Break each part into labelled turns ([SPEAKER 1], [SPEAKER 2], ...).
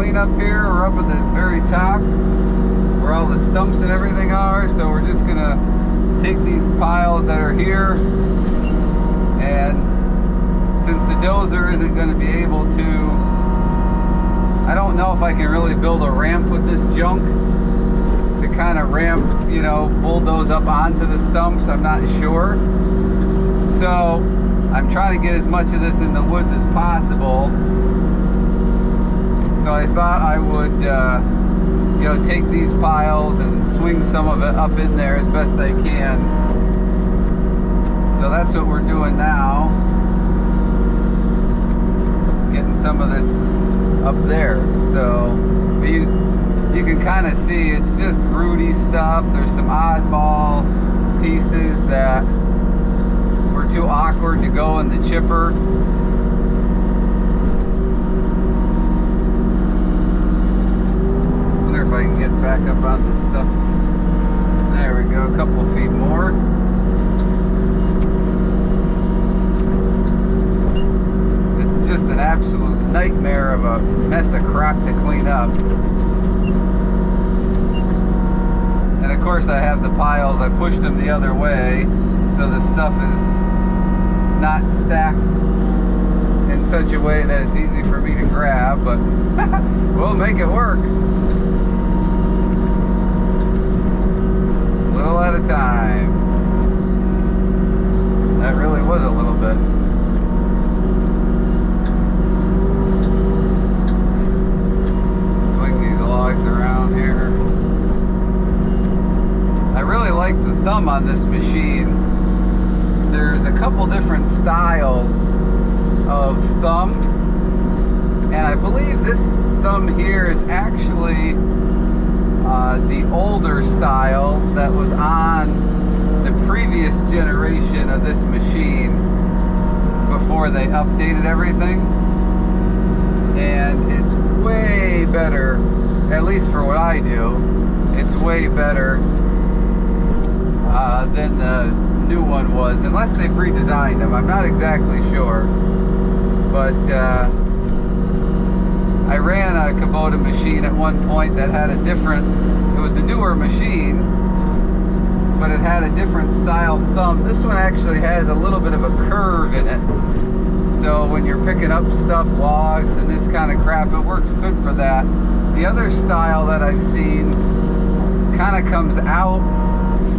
[SPEAKER 1] cleanup here. We're up at the very top where all the stumps and everything are, so we're just gonna take these piles that are here, and since the dozer isn't going to be able to, I don't know if I can really build a ramp with this junk to kind of ramp, you know, bulldoze up onto the stumps. I'm not sure. So I'm trying to get as much of this in the woods as possible. So I thought I would, you know, take these piles and swing some of it up in there as best I can. So that's what we're doing now. Getting some of this up there. So you can kind of see it's just rooty stuff. There's some oddball pieces that were too awkward to go in the chipper. Wonder if I can get back up on this stuff. There we go, a couple of feet more. It's just an absolute nightmare of a mess of crap to clean up. And of course I have the piles, I pushed them the other way so the stuff is not stacked in such a way that it's easy for me to grab, but we'll make it work. A little at a time. That really was a little bit. Swing these logs around here. I really like the thumb on this machine. There's a couple different styles of thumb, and I believe this thumb here is actually the older style that was on the previous generation of this machine before they updated everything, and it's way better, at least for what I do. It's way better than the new one was, unless they've redesigned them. I'm not exactly sure, but I ran a Kubota machine at one point that had a different, it was the newer machine, but it had a different style thumb. This one actually has a little bit of a curve in it, so when you're picking up stuff, logs and this kind of crap, it works good for that. The other style that I've seen kind of comes out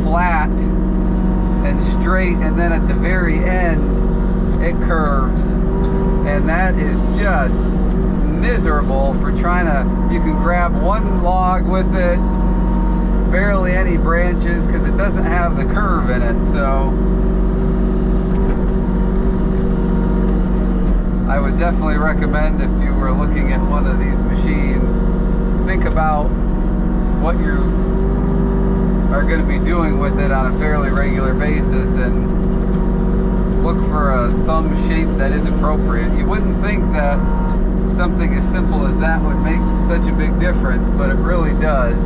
[SPEAKER 1] flat and straight, and then at the very end it curves, and that is just miserable for trying to, you can grab one log with it, barely any branches because it doesn't have the curve in it. So I would definitely recommend, if you were looking at one of these machines, think about what you are going to be doing with it on a fairly regular basis and look for a thumb shape that is appropriate. You wouldn't think that something as simple as that would make such a big difference, but it really does.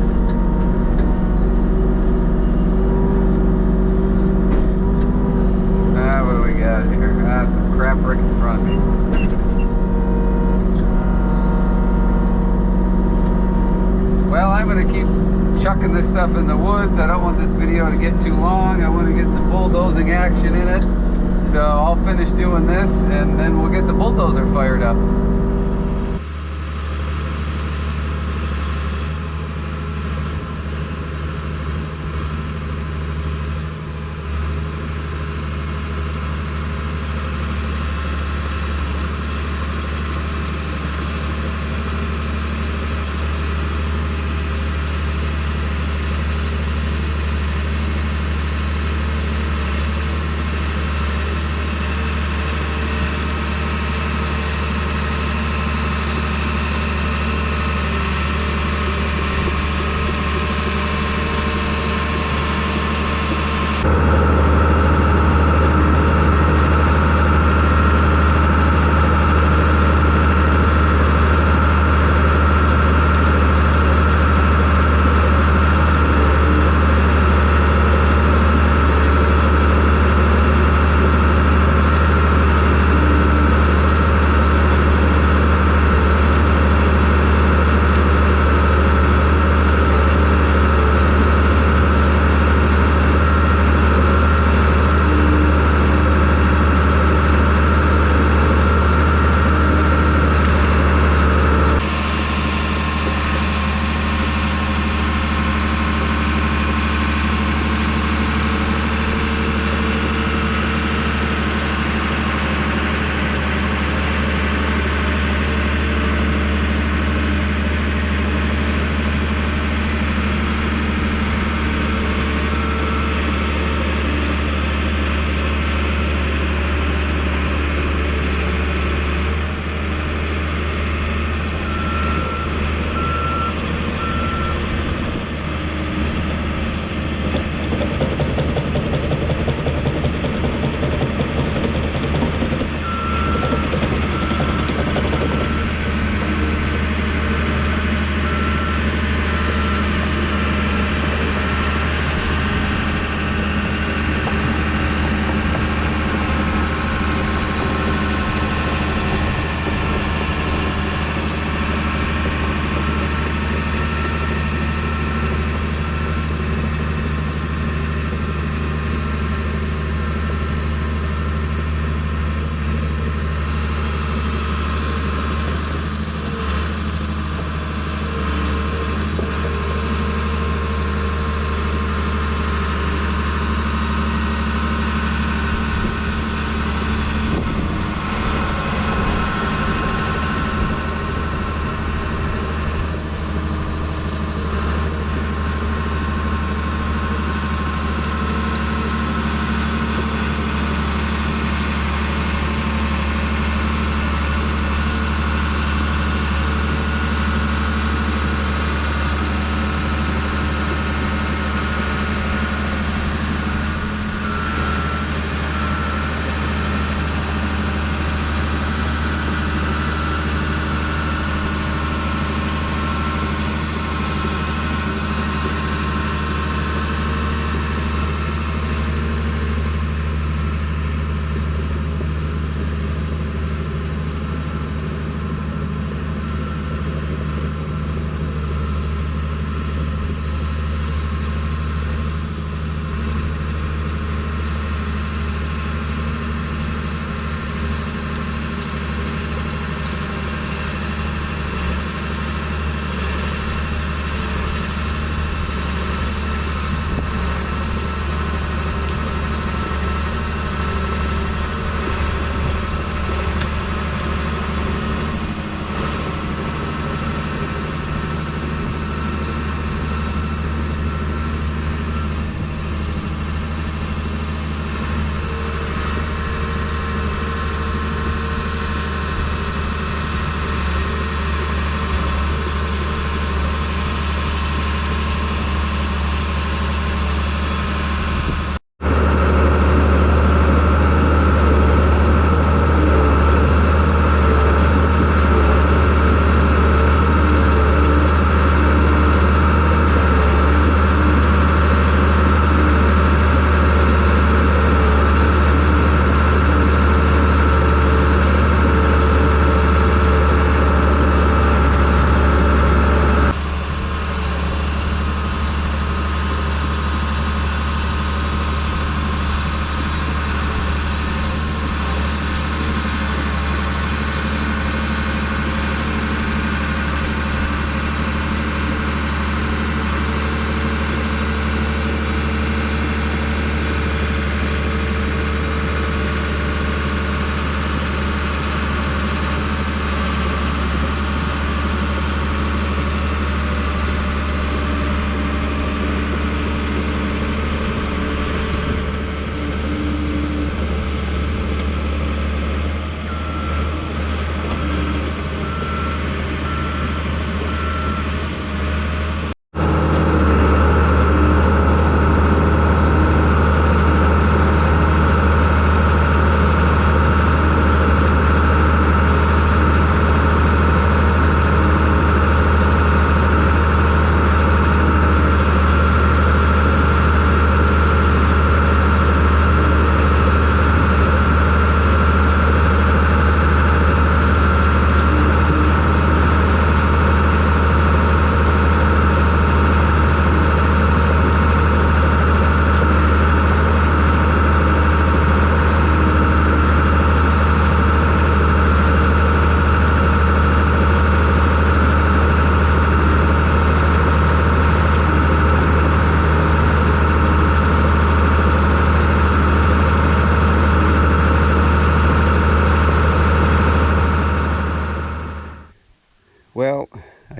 [SPEAKER 1] What do we got here? Some crap right in front of me. Well, I'm going to keep chucking this stuff in the woods. I don't want this video to get too long. I want to get some bulldozing action in it. So I'll finish doing this and then we'll get the bulldozer fired up.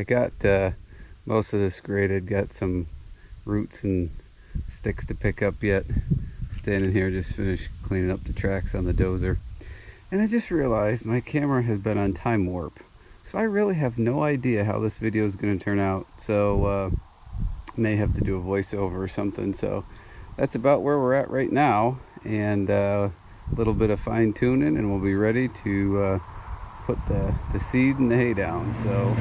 [SPEAKER 1] got most of this graded, got some roots and sticks to pick up yet. Standing here, just finished cleaning up the tracks on the dozer. And I just realized my camera has been on time warp. So I really have no idea how this video is going to turn out. So may have to do a voiceover or something. So that's about where we're at right now. And a little bit of fine tuning and we'll be ready to put the seed and the hay down. So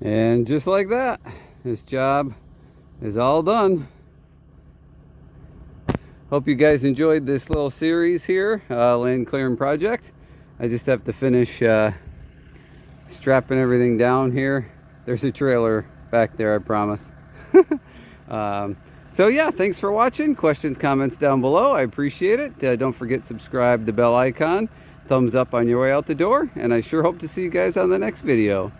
[SPEAKER 1] and just like that, this job is all done. Hope you guys enjoyed this little series here, land clearing project. I just have to finish strapping everything down here. There's a trailer back there, I promise. So yeah, thanks for watching. Questions, comments down below. I appreciate it. Don't forget, subscribe, the bell icon, thumbs up on your way out the door, and I sure hope to see you guys on the next video.